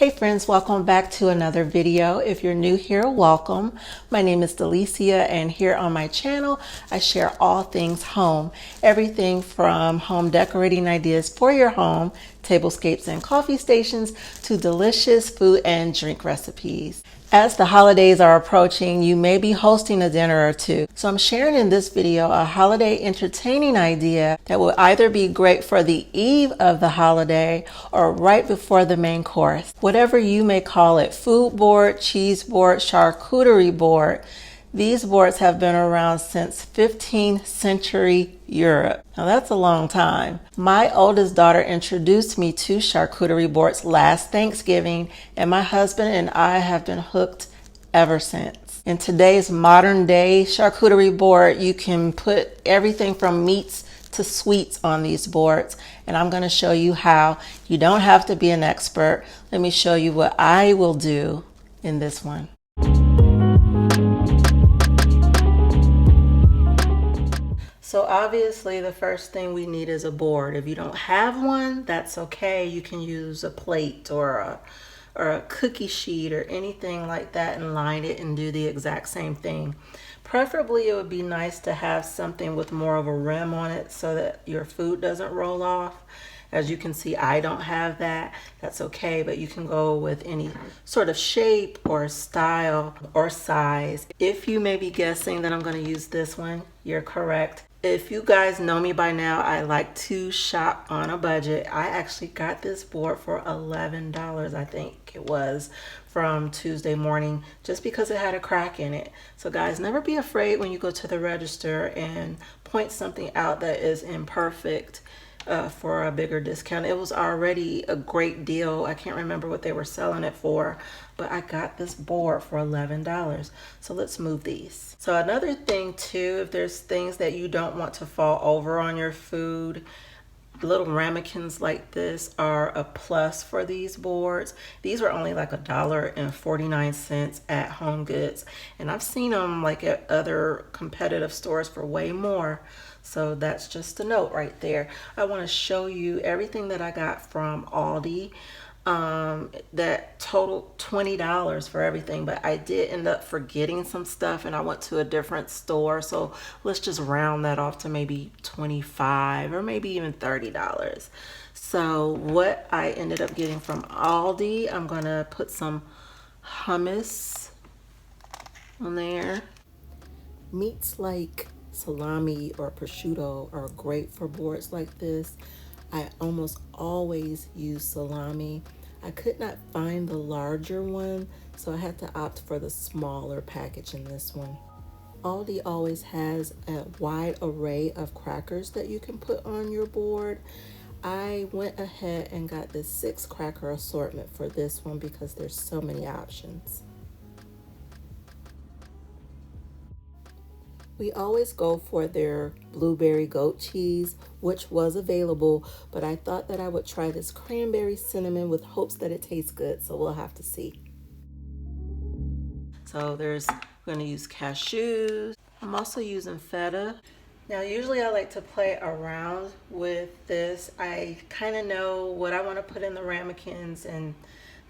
Hey friends, welcome back to another video. If you're new here, welcome. My name is Delicia, and here on my channel, I share all things home. Everything from home decorating ideas for your home, tablescapes and coffee stations, to delicious food and drink recipes. As the holidays are approaching, you may be hosting a dinner or two. So I'm sharing in this video a holiday entertaining idea that will either be great for the eve of the holiday or right before the main course. Whatever you may call it, food board, cheese board, charcuterie board, these boards have been around since 15th century Europe. Now that's a long time. My oldest daughter introduced me to charcuterie boards last Thanksgiving, and my husband and I have been hooked ever since. In today's modern day charcuterie board, you can put everything from meats to sweets on these boards, and I'm going to show you how. You don't have to be an expert. Let me show you what I will do in this one. So obviously the first thing we need is a board. If you don't have one, that's okay. You can use a plate or a cookie sheet or anything like that and line it and do the exact same thing. Preferably it would be nice to have something with more of a rim on it so that your food doesn't roll off. As you can see, I don't have that. That's okay, but you can go with any sort of shape or style or size. If you may be guessing that I'm going to use this one, you're correct. If you guys know me by now, I like to shop on a budget. I actually got this board for $11, I think it was, from Tuesday morning, just because it had a crack in it. So guys, never be afraid when you go to the register and point something out that is imperfect for a bigger discount. It was already a great deal. I can't remember what they were selling it for, but I got this board for $11. So let's move these. So another thing too, if there's things that you don't want to fall over on your food, little ramekins like this are a plus for these boards. These were only like $1.49 at Home Goods, and I've seen them like at other competitive stores for way more. So that's just a note right there. I want to show you everything that I got from Aldi. That totaled $20 for everything, but I did end up forgetting some stuff and I went to a different store, so let's just round that off to maybe $25 or maybe even $30. So what I ended up getting from Aldi, I'm gonna put some hummus on there. Meats like salami or prosciutto are great for boards like this. I almost always use salami. I could not find the larger one, so I had to opt for the smaller package in this one. Aldi always has a wide array of crackers that you can put on your board. I went ahead and got this 6 cracker assortment for this one because there's so many options. We always go for their blueberry goat cheese, which was available, but I thought that I would try this cranberry cinnamon with hopes that it tastes good, so we'll have to see. So we're going to use cashews. I'm also using feta. Now usually I like to play around with this. I kind of know what I want to put in the ramekins and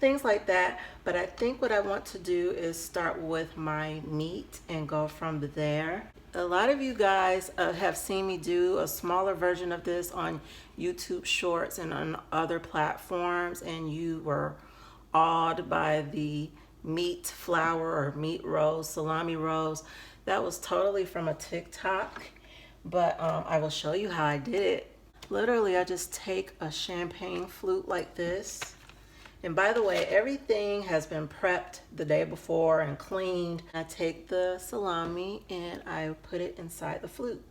things like that, but I think what I want to do is start with my meat and go from there. A lot of you guys have seen me do a smaller version of this on YouTube Shorts and on other platforms, and you were awed by the meat flour or meat rolls, salami rolls. That was totally from a TikTok, but I will show you how I did it. Literally, I just take a champagne flute like this. And by the way, everything has been prepped the day before and cleaned. I take the salami and I put it inside the flute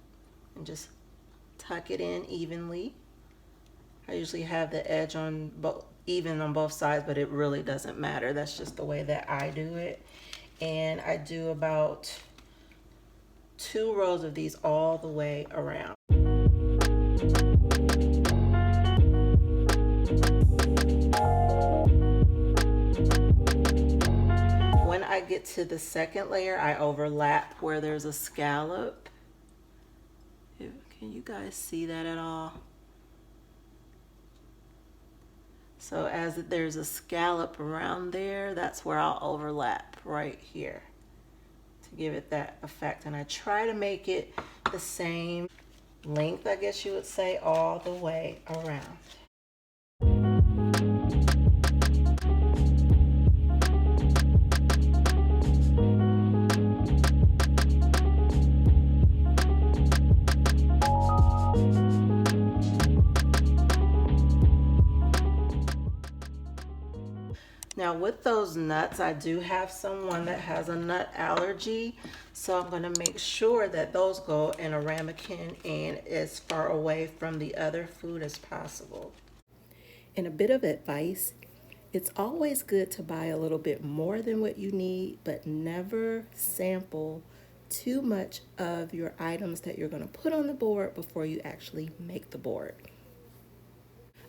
and just tuck it in evenly. I usually have the edge on even on both sides, but it really doesn't matter. That's just the way that I do it. And I do about 2 rows of these all the way around. When I get to the second layer, I overlap where there's a scallop. Can you guys see that at all? So as there's a scallop around there, that's where I'll overlap right here to give it that effect. And I try to make it the same length, I guess you would say, all the way around. Now with those nuts, I do have someone that has a nut allergy, so I'm going to make sure that those go in a ramekin and as far away from the other food as possible. And a bit of advice, it's always good to buy a little bit more than what you need, but never sample too much of your items that you're going to put on the board before you actually make the board.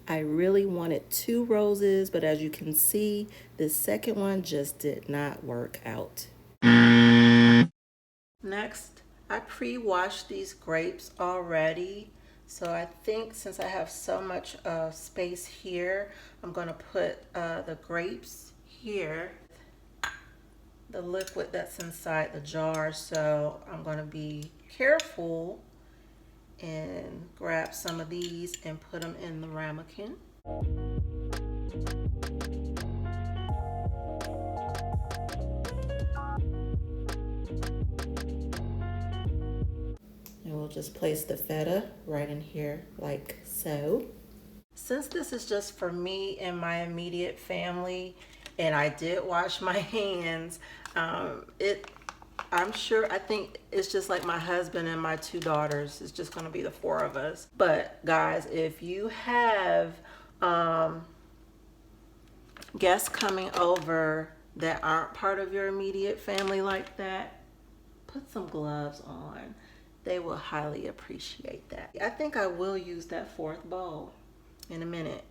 I really wanted 2 roses, but as you can see, the second one just did not work out. Next, I pre-washed these grapes already. So I think since I have so much space here, I'm gonna put the grapes here, the liquid that's inside the jar. So I'm gonna be careful and grab some of these and put them in the ramekin. And we'll just place the feta right in here like so. Since this is just for me and my immediate family, and I did wash my hands, I think it's just like my husband and my 2 daughters. It's just going to be the 4 of us. But guys, if you have guests coming over that aren't part of your immediate family like that, put some gloves on. They will highly appreciate that. I think I will use that 4th bowl in a minute,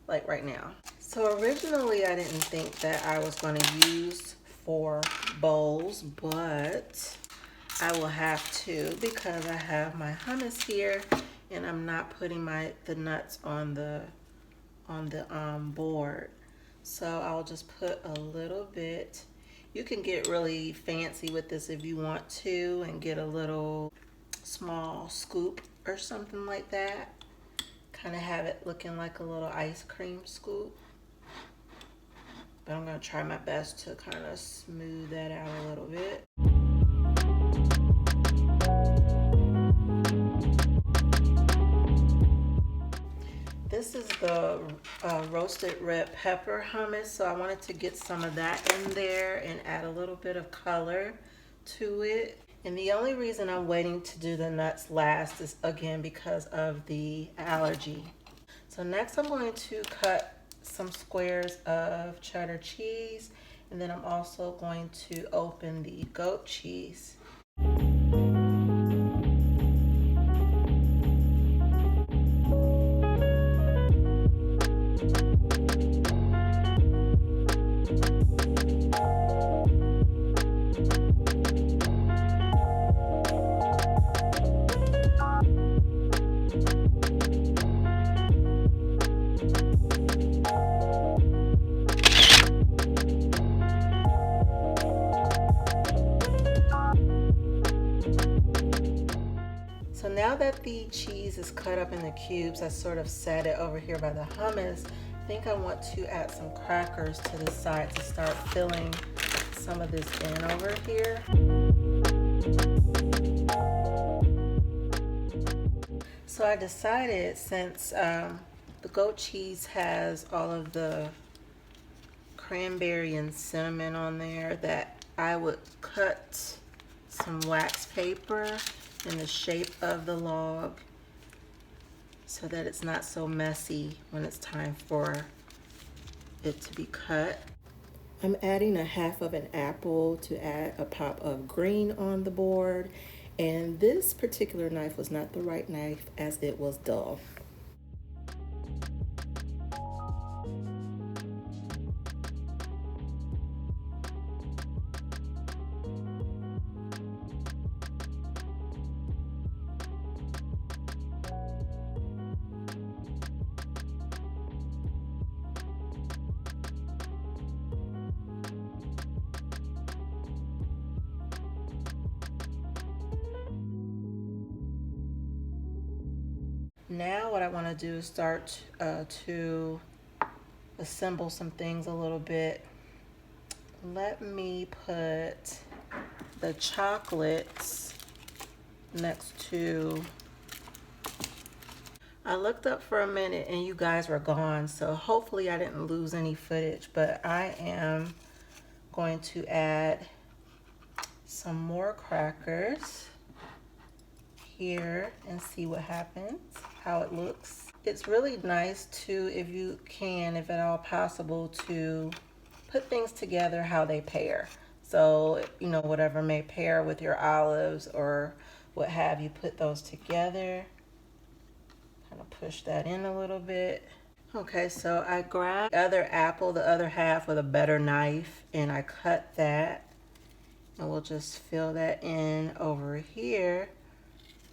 like right now. So originally I didn't think that I was going to use 4 bowls, but I will have to because I have my hummus here and I'm not putting the nuts on the board. So I'll just put a little bit. You can get really fancy with this if you want to and get a little small scoop or something like that. Kind of have it looking like a little ice cream scoop. But I'm going to try my best to kind of smooth that out a little bit. This is the roasted red pepper hummus, so I wanted to get some of that in there and add a little bit of color to it. And the only reason I'm waiting to do the nuts last is again because of the allergy. So next I'm going to cut some squares of cheddar cheese, and then I'm also going to open the goat cheese. So now that the cheese is cut up in the cubes, I sort of set it over here by the hummus. I think I want to add some crackers to the side to start filling some of this in over here. So I decided, since the goat cheese has all of the cranberry and cinnamon on there, that I would cut some wax paper in the shape of the log so that it's not so messy when it's time for it to be cut. I'm adding a half of an apple to add a pop of green on the board, and this particular knife was not the right knife as it was dull. Now what I want to do is start to assemble some things a little bit. Let me put the chocolates next to. I looked up for a minute and you guys were gone, so hopefully I didn't lose any footage, but I am going to add some more crackers here and see what happens, how it looks. It's really nice to, if you can, if at all possible, to put things together how they pair. So, you know, whatever may pair with your olives or what have you, put those together. Kind of push that in a little bit. Okay, so I grabbed the other apple, the other half with a better knife, and I cut that. And we'll just fill that in over here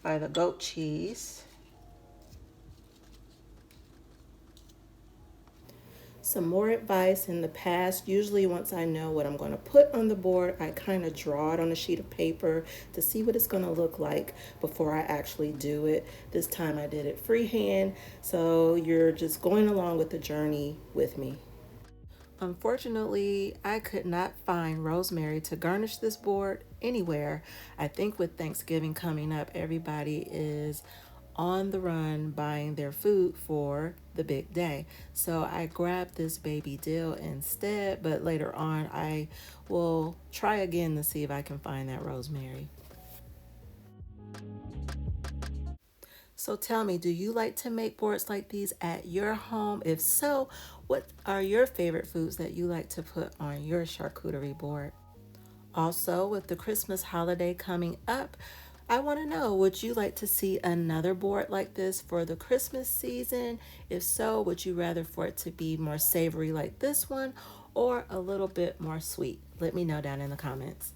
by the goat cheese. Some more advice in the past, usually once I know what I'm going to put on the board, I kind of draw it on a sheet of paper to see what it's going to look like before I actually do it. This time I did it freehand, so you're just going along with the journey with me. Unfortunately, I could not find rosemary to garnish this board anywhere. I think with Thanksgiving coming up, everybody is on the run buying their food for the big day. So I grabbed this baby dill instead, but later on I will try again to see if I can find that rosemary. So tell me, do you like to make boards like these at your home? If so, what are your favorite foods that you like to put on your charcuterie board? Also, with the Christmas holiday coming up, I want to know, would you like to see another board like this for the Christmas season? If so, would you rather for it to be more savory like this one or a little bit more sweet? Let me know down in the comments.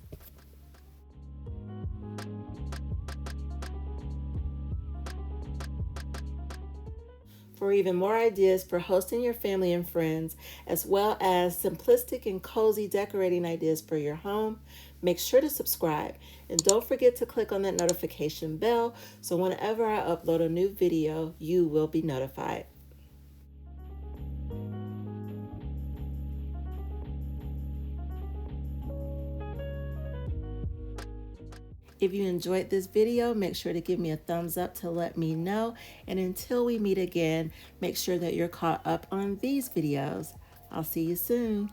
For even more ideas for hosting your family and friends, as well as simplistic and cozy decorating ideas for your home, make sure to subscribe. And don't forget to click on that notification bell so whenever I upload a new video, you will be notified. If you enjoyed this video, make sure to give me a thumbs up to let me know. And until we meet again, make sure that you're caught up on these videos. I'll see you soon.